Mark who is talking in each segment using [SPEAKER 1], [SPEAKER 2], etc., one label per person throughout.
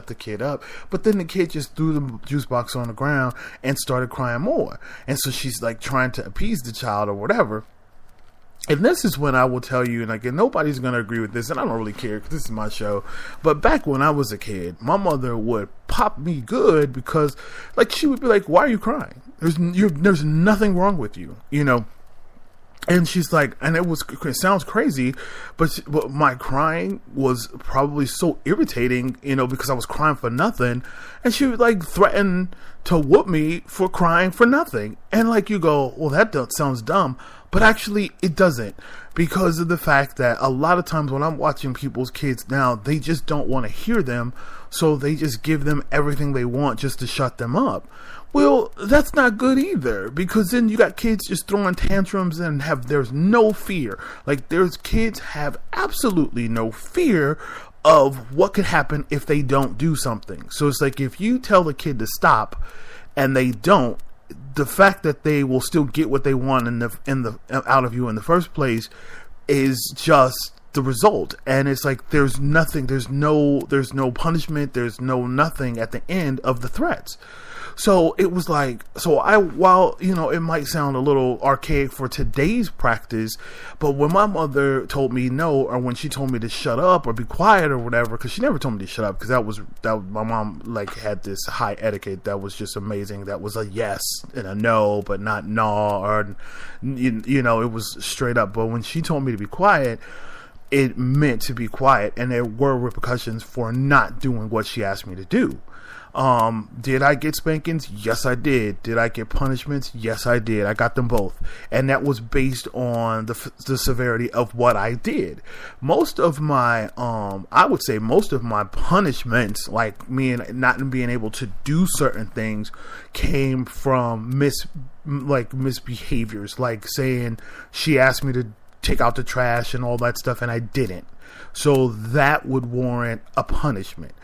[SPEAKER 1] the kid up. But then the kid just threw the juice box on the ground and started crying more. And so she's like trying to appease the child or whatever. And this is when I will tell you, and again, nobody's going to agree with this, and I don't really care because this is my show. But back when I was a kid, my mother would pop me good because, like, she would be like, "Why are you crying? There's nothing wrong with you, you know." And she's like, and it sounds crazy, but my crying was probably so irritating, you know, because I was crying for nothing. And she would like threaten to whoop me for crying for nothing. And like you go, well, that sounds dumb. But actually it doesn't, because of the fact that a lot of times when I'm watching people's kids now, they just don't want to hear them. So they just give them everything they want just to shut them up. Well, that's not good either, because then you got kids just throwing tantrums and there's no fear. Like, there's kids have absolutely no fear of what could happen if they don't do something. So it's like, if you tell the kid to stop and they don't, the fact that they will still get what they want out of you in the first place is just the result. And it's like, there's nothing, there's no punishment, there's no nothing at the end of the threats. So it was like, while, you know, it might sound a little archaic for today's practice, but when my mother told me no, or when she told me to shut up or be quiet or whatever, because she never told me to shut up, because that was my mom like had this high etiquette that was just amazing. That was a yes and a no, but not no, or, you know, it was straight up. But when she told me to be quiet, it meant to be quiet, and there were repercussions for not doing what she asked me to do. Did I get spankings? Yes, I did. Did I get punishments? Yes, I did. I got them both. And that was based on the severity of what I did. Most of my, I would say most of my punishments, like me and not being able to do certain things, came from misbehaviors, like saying she asked me to take out the trash and all that stuff, and I didn't. So that would warrant a punishment.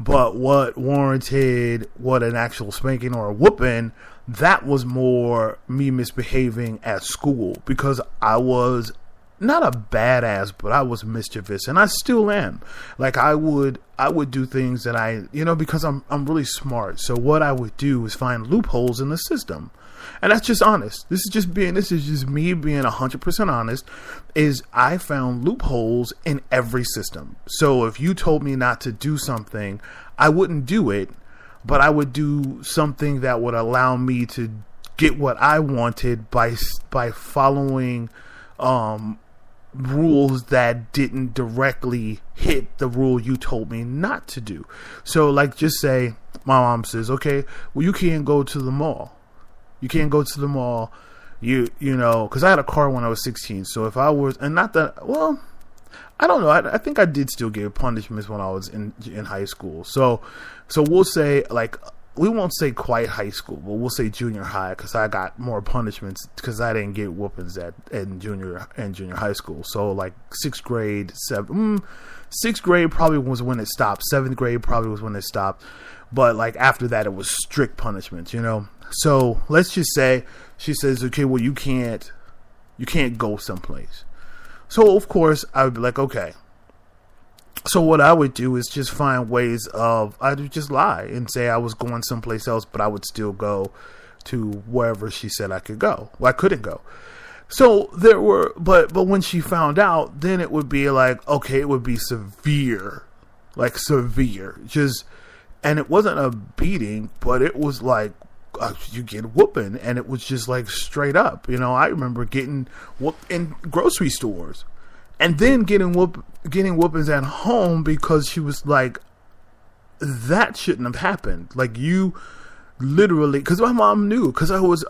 [SPEAKER 1] But what warranted what an actual spanking or a whooping, that was more me misbehaving at school, because I was not a badass, but I was mischievous, and I still am. Like, I would do things that because I'm really smart. So what I would do is find loopholes in the system. And that's just honest. This is just me being 100% honest, is I found loopholes in every system. So if you told me not to do something, I wouldn't do it, but I would do something that would allow me to get what I wanted by following rules that didn't directly hit the rule you told me not to do. So like, just say my mom says, okay, well, you can't go to the mall. You can't go to the mall, you know, because I had a car when I was 16. So if I was, and not that, well, I don't know. I think I did still get punishments when I was in high school. So we'll say, like, we won't say quite high school, but we'll say junior high, because I got more punishments because I didn't get whoopings in junior high school. So like sixth grade probably was when it stopped. 7th grade probably was when it stopped. But like after that, it was strict punishments, you know. So let's just say she says, okay, well, you can't go someplace. So of course I would be like, okay. So what I would do is just find ways I would just lie and say I was going someplace else, but I would still go to wherever she said I could go. Well, I couldn't go. So there were, but when she found out, then it would be like, okay, it would be severe, and it wasn't a beating, but it was like, you get whooping, and it was just like straight up. You know, I remember getting whooped in grocery stores, and then getting whoopings at home, because she was like, that shouldn't have happened. Like, you literally, because my mom knew, because I was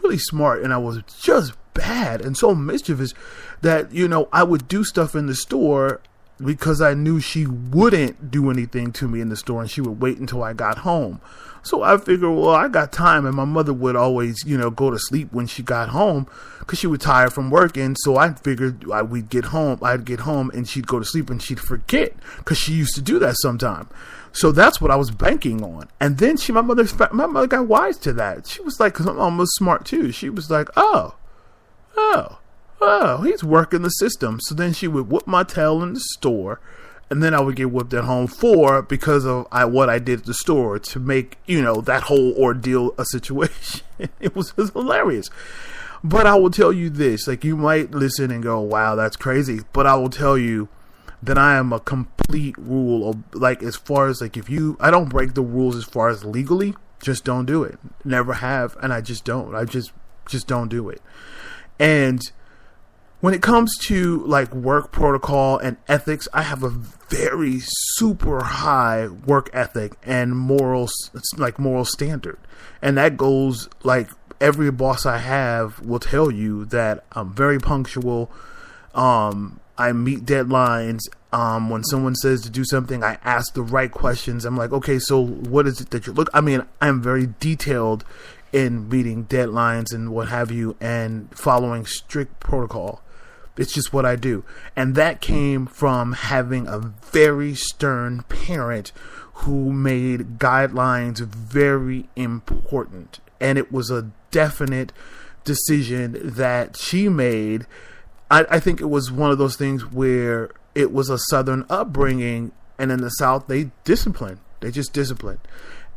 [SPEAKER 1] really smart, and I was just bad and so mischievous that, you know, I would do stuff in the store because I knew she wouldn't do anything to me in the store, and she would wait until I got home. So I figured, well, I got time, and my mother would always, you know, go to sleep when she got home because she was tired from working. So I figured I'd get home, and she'd go to sleep, and she'd forget, because she used to do that sometime. So that's what I was banking on. And then my mother got wise to that. She was like, because my mom was smart too. She was like, oh, he's working the system. So then she would whoop my tail in the store, and then I would get whipped at home 4 because of what I did at the store to make, that whole ordeal a situation. It was hilarious. But I will tell you this, like, you might listen and go, wow, that's crazy. But I will tell you that I am a complete rule of, like, as far as, like, I don't break the rules as far as legally, just don't do it. Never have, and I just don't. I just don't do it. And when it comes to, like, work protocol and ethics, I have a very super high work ethic and moral standard. And that goes, like, every boss I have will tell you that I'm very punctual. I meet deadlines. When someone says to do something, I ask the right questions. I'm like, okay, so what is it that you look? I mean, I'm very detailed in meeting deadlines and what have you, and following strict protocol. It's just what I do. And that came from having a very stern parent who made guidelines very important. And it was a definite decision that she made. I think it was one of those things where it was a Southern upbringing, and in the South, they discipline. They just discipline.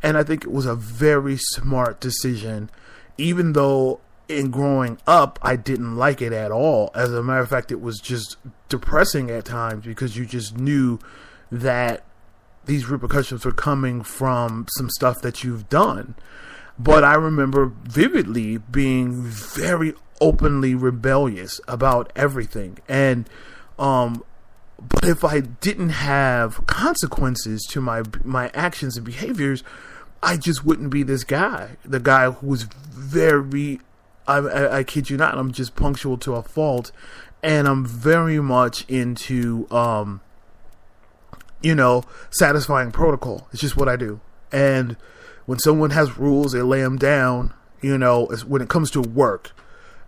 [SPEAKER 1] And I think it was a very smart decision, even though in growing up, I didn't like it at all. As a matter of fact, it was just depressing at times because you just knew that these repercussions were coming from some stuff that you've done. But I remember vividly being very openly rebellious about everything. And, but if I didn't have consequences to my actions and behaviors, I just wouldn't be this guy. The guy who was very, I kid you not, I'm just punctual to a fault. And I'm very much into, satisfying protocol. It's just what I do. And when someone has rules, they lay them down. When it comes to work,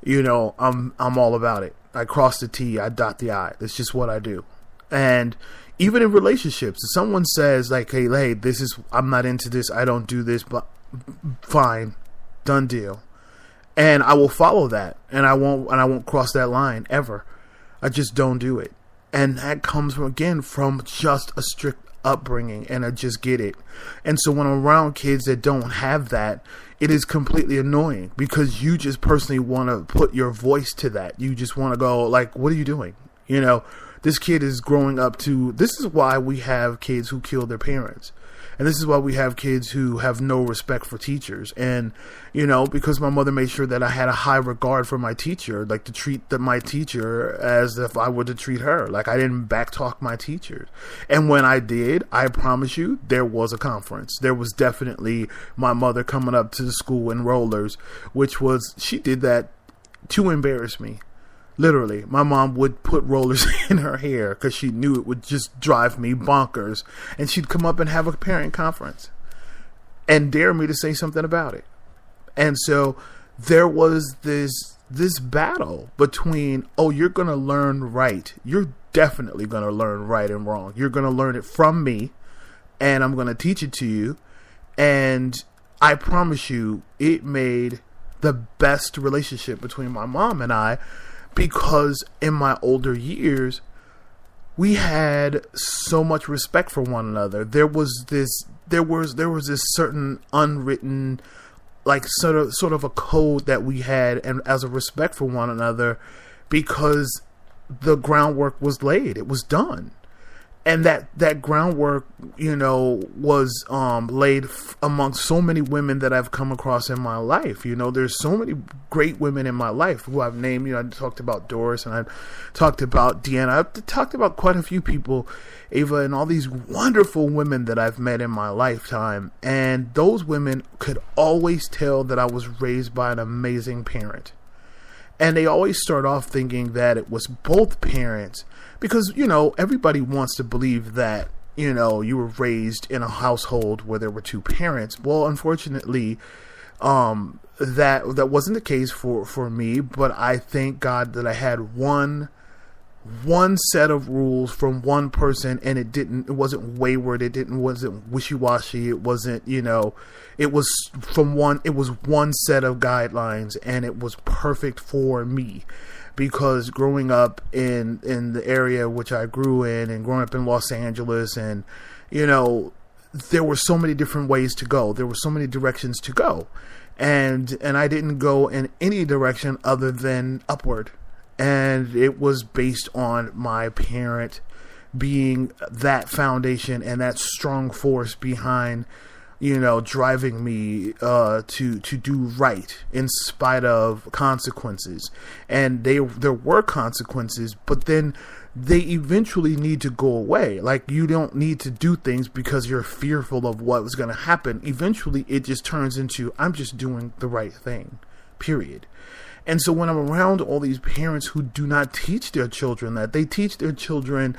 [SPEAKER 1] I'm all about it. I cross the T, I dot the I. That's just what I do. And even in relationships, if someone says like, hey, I'm not into this, I don't do this, but fine, done deal. And I will follow that, and I won't cross that line ever. I just don't do it. And that comes from just a strict upbringing, and I just get it. And so when I'm around kids that don't have that, it is completely annoying because you just personally want to put your voice to that. You just want to go like, what are you doing? This kid is growing up this is why we have kids who kill their parents. And this is why we have kids who have no respect for teachers. And, because my mother made sure that I had a high regard for my teacher, like to treat my teacher as if I were to treat her. Like I didn't backtalk my teachers. And when I did, I promise you, there was a conference. There was definitely my mother coming up to the school in rollers, she did that to embarrass me. Literally, my mom would put rollers in her hair because she knew it would just drive me bonkers. And she'd come up and have a parent conference and dare me to say something about it. And so there was this battle between, you're going to learn right. You're definitely going to learn right and wrong. You're going to learn it from me, and I'm going to teach it to you. And I promise you, it made the best relationship between my mom and I. Because in my older years, we had so much respect for one another. There was this certain unwritten, like sort of a code that we had, and as a respect for one another, because the groundwork was laid. It was done. And that groundwork, was laid amongst so many women that I've come across in my life. There's so many great women in my life who I've named. I talked about Doris, and I've talked about Deanna. I've talked about quite a few people, Ava, and all these wonderful women that I've met in my lifetime. And those women could always tell that I was raised by an amazing parent. And they always start off thinking that it was both parents. Because, everybody wants to believe that, you were raised in a household where there were two parents. Well, unfortunately, that wasn't the case for me. But I thank God that I had one one set of rules from one person, and it wasn't wayward, wasn't wishy-washy, it wasn't, it was one set of guidelines, and it was perfect for me. Because growing up in the area which I grew in, and growing up in Los Angeles, and there were so many different ways to go, there were so many directions to go, and I didn't go in any direction other than upward. And it was based on my parent being that foundation and that strong force behind, driving me to do right in spite of consequences. And there were consequences, but then they eventually need to go away. Like, you don't need to do things because you're fearful of what was going to happen. Eventually, it just turns into, I'm just doing the right thing, period. And so when I'm around all these parents who do not teach their children that, they teach their children,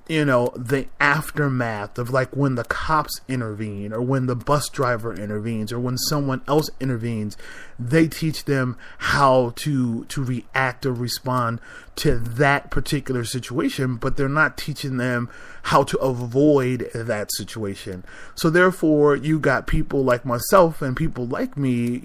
[SPEAKER 1] the aftermath of, like, when the cops intervene, or when the bus driver intervenes, or when someone else intervenes, they teach them how to react or respond to that particular situation, but they're not teaching them how to avoid that situation. So therefore, you got people like myself and people like me,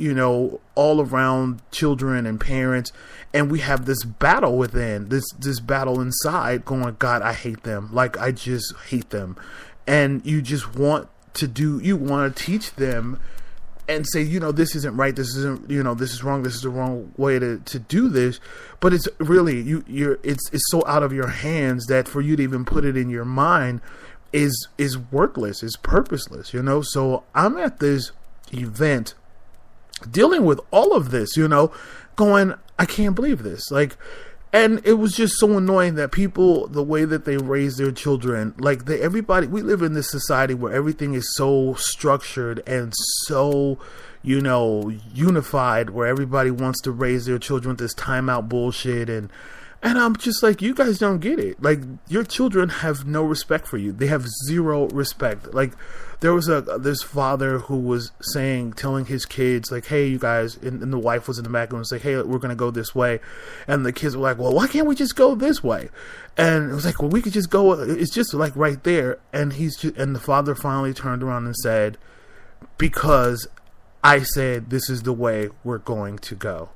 [SPEAKER 1] all around children and parents, and we have this battle within, this battle inside going, God, I hate them. Like, I just hate them. And you just want to teach them and say, this isn't right, this isn't, this is wrong, this is the wrong way to do this. But it's really, it's so out of your hands that for you to even put it in your mind is worthless, is purposeless, So I'm at this event dealing with all of this, going, I can't believe this. Like, and it was just so annoying that people, the way that they raise their children, like, we live in this society where everything is so structured and so, unified, where everybody wants to raise their children with this timeout bullshit. And I'm just like, you guys don't get it. Like, your children have no respect for you. They have zero respect. Like, there was this father who was telling his kids, like, hey, you guys, and the wife was in the back and was like, hey, we're going to go this way. And the kids were like, well, why can't we just go this way? And it was like, well, we could just go. It's just like right there. And and the father finally turned around and said, because I said, this is the way we're going to go.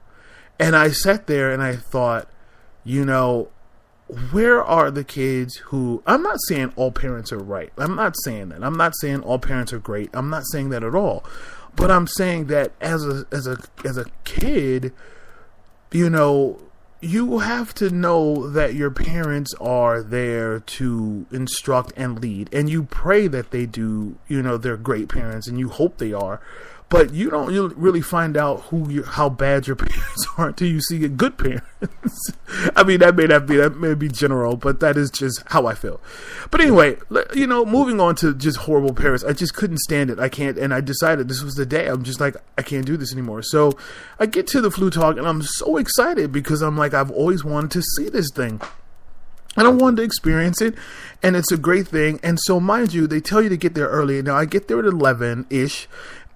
[SPEAKER 1] And I sat there and I thought, where are the kids who, I'm not saying all parents are right. I'm not saying that. I'm not saying all parents are great. I'm not saying that at all. But I'm saying that as a kid, you have to know that your parents are there to instruct and lead. And you pray that they do, they're great parents, and you hope they are. But you don't really find out how bad your parents are until you see a good parents. I mean, that may be general, but that is just how I feel. But anyway, moving on to just horrible parents, I just couldn't stand it. I can't, and I decided this was the day. I'm just like, I can't do this anymore. So I get to the Flu Talk, and I'm so excited because I'm like, I've always wanted to see this thing. And I wanted to experience it, and it's a great thing. And so, mind you, they tell you to get there early. Now, I get there at 11-ish.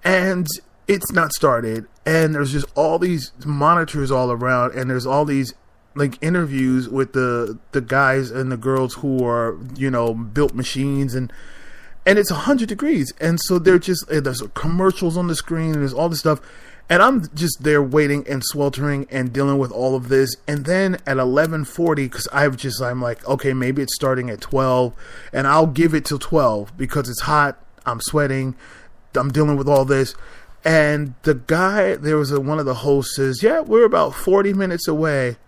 [SPEAKER 1] And it's not started, and there's just all these monitors all around, and there's all these like interviews with the guys and the girls who are built machines, and it's 100 degrees, and so there's commercials on the screen, and there's all this stuff, and I'm just there waiting and sweltering and dealing with all of this. And then at 11:40, because I'm like, okay, maybe it's starting at 12, and I'll give it till 12 because it's hot, I'm sweating, I'm dealing with all this. And the guy, there was one of the hosts says, yeah, we're about 40 minutes away.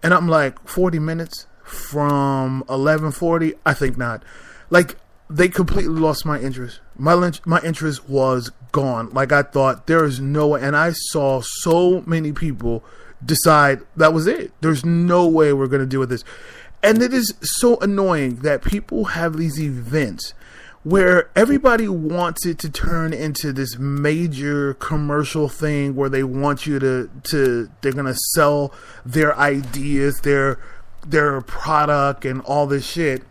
[SPEAKER 1] And I'm like, 40 minutes from 11:40? I think not. Like, they completely lost my interest. My interest was gone. Like, I thought, there is no way. And I saw so many people decide that was it. There's no way we're going to deal with this. And it is so annoying that people have these events where everybody wants it to turn into this major commercial thing where they want you to they're going to sell their ideas, their product and all this shit.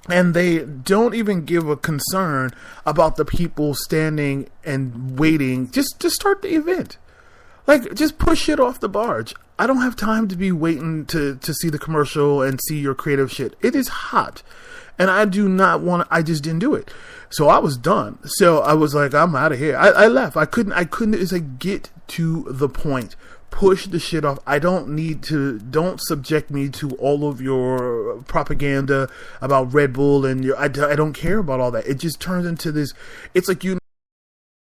[SPEAKER 1] And they don't even give a concern about the people standing and waiting just to start the event. Like, just push it off the barge. I don't have time to be waiting to see the commercial and see your creative shit. It is hot. And I do not want to, I just didn't do it. So I was done. So I was like, I'm out of here. I left. I couldn't, it's like, get to the point. Push the shit off. I don't need to, don't subject me to all of your propaganda about Red Bull and I don't care about all that. It just turns into this, it's like,